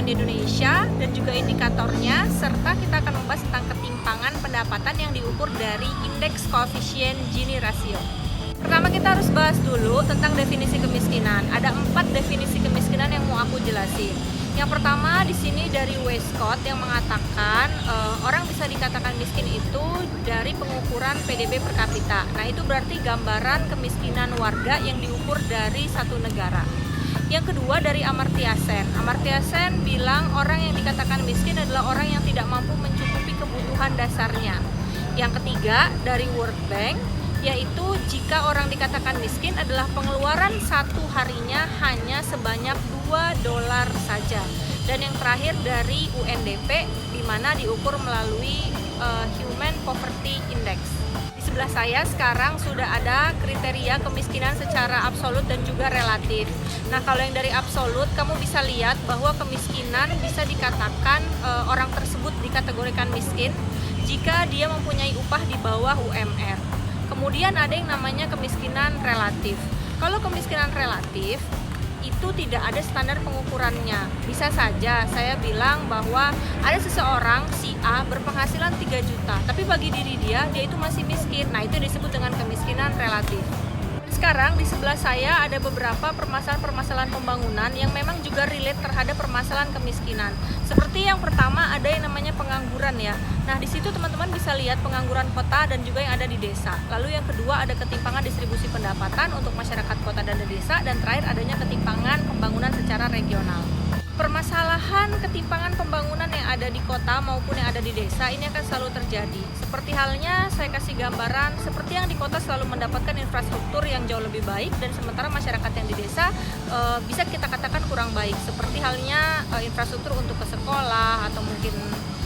kemiskinan di Indonesia dan juga indikatornya, serta kita akan membahas tentang ketimpangan pendapatan yang diukur dari indeks koefisien Gini rasio. Pertama kita harus bahas dulu tentang definisi kemiskinan. Ada 4 definisi kemiskinan yang mau aku jelasin. Yang pertama di sini dari Westcott yang mengatakan orang bisa dikatakan miskin itu dari pengukuran PDB per kapita. Nah itu berarti gambaran kemiskinan warga yang diukur dari satu negara. Yang kedua dari Amartya Sen. Amartya Sen bilang orang yang dikatakan miskin adalah orang yang tidak mampu mencukupi kebutuhan dasarnya. Yang ketiga dari World Bank, yaitu jika orang dikatakan miskin adalah pengeluaran satu harinya hanya sebanyak $2 saja. Dan yang terakhir dari UNDP, di mana diukur melalui Human Poverty Index. Di sebelah saya sekarang sudah ada kriteria kemiskinan secara absolut dan juga relatif. Nah kalau yang dari absolut, kamu bisa lihat bahwa kemiskinan bisa dikatakan orang tersebut dikategorikan miskin jika dia mempunyai upah di bawah UMR. Kemudian ada yang namanya kemiskinan relatif. Kalau kemiskinan relatif itu tidak ada standar pengukurannya. Bisa saja saya bilang bahwa ada seseorang si A berpenghasilan 3 juta, tapi bagi diri dia itu masih miskin. Nah, itu disebut dengan kemiskinan relatif. Sekarang di sebelah saya ada beberapa permasalahan-permasalahan pembangunan yang memang juga relate terhadap permasalahan kemiskinan. Seperti yang pertama ada yang namanya pengangguran ya. Nah di situ teman-teman bisa lihat pengangguran kota dan juga yang ada di desa. Lalu yang kedua ada ketimpangan distribusi pendapatan untuk masyarakat kota dan desa, dan terakhir adanya ketimpangan pembangunan secara regional. Permasalahan ketimpangan pembangunan yang ada di kota maupun yang ada di desa ini akan selalu terjadi. Seperti halnya saya kasih gambaran, seperti yang di kota selalu mendapatkan infrastruktur yang jauh lebih baik, dan sementara masyarakat yang di desa bisa kita katakan kurang baik. Seperti halnya infrastruktur untuk ke sekolah atau mungkin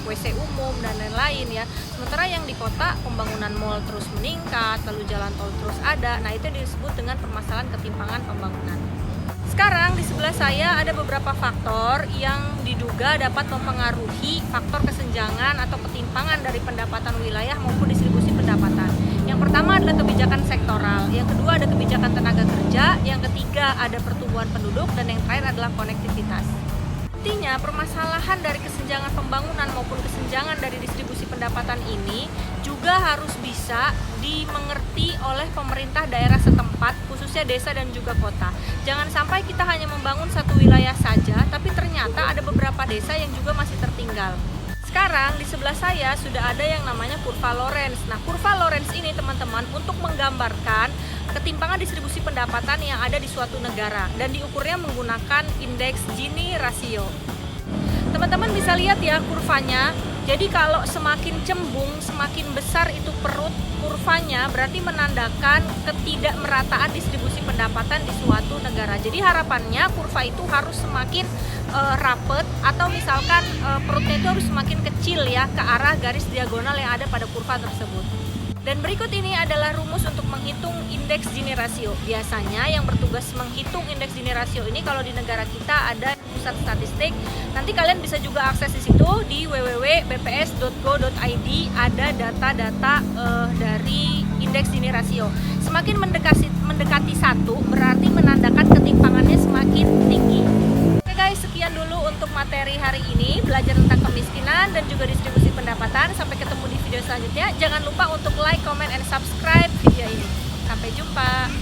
WC umum dan lain-lain ya. Sementara yang di kota pembangunan mal terus meningkat, lalu jalan tol terus ada. Nah itu disebut dengan permasalahan ketimpangan pembangunan. Sekarang di sebelah saya ada beberapa faktor yang diduga dapat mempengaruhi faktor kesenjangan atau ketimpangan dari pendapatan wilayah maupun distribusi pendapatan. Yang pertama adalah kebijakan sektoral, yang kedua ada kebijakan tenaga kerja, yang ketiga ada pertumbuhan penduduk, dan yang terakhir adalah konektivitas. Artinya permasalahan dari kesenjangan pembangunan maupun kesenjangan dari distribusi pendapatan ini juga harus bisa dimengerti oleh pemerintah daerah setempat, khususnya desa dan juga kota. Jangan sampai kita hanya membangun satu wilayah saja, tapi ternyata ada beberapa desa yang juga masih tertinggal. Sekarang di sebelah saya sudah ada yang namanya kurva Lorenz. Nah, kurva Lorenz ini teman-teman untuk menggambarkan ketimpangan distribusi pendapatan yang ada di suatu negara, dan diukurnya menggunakan indeks Gini rasio. Teman-teman bisa lihat ya kurvanya. Jadi kalau semakin cembung, semakin besar itu perut kurvanya, berarti menandakan ketidakmerataan distribusi pendapatan di suatu negara. Jadi harapannya kurva itu harus semakin rapet, atau misalkan perutnya itu harus semakin kecil ya ke arah garis diagonal yang ada pada kurva tersebut. Dan berikut ini adalah rumus untuk menghitung indeks Gini rasio. Biasanya yang bertugas menghitung indeks Gini rasio ini kalau di negara kita ada pusat statistik. Nanti kalian bisa juga akses di situ di www.bps.go.id, ada data-data dari indeks Gini rasio. Semakin mendekati 1 berarti menandakan ketimpangannya semakin tinggi. Oke guys, sekian dulu untuk materi hari ini, belajar tentang kemiskinan dan juga distribusi pendapatan. Sampai ketemu di video selanjutnya. Jangan lupa untuk like, comment, and subscribe video ini. Sampai jumpa.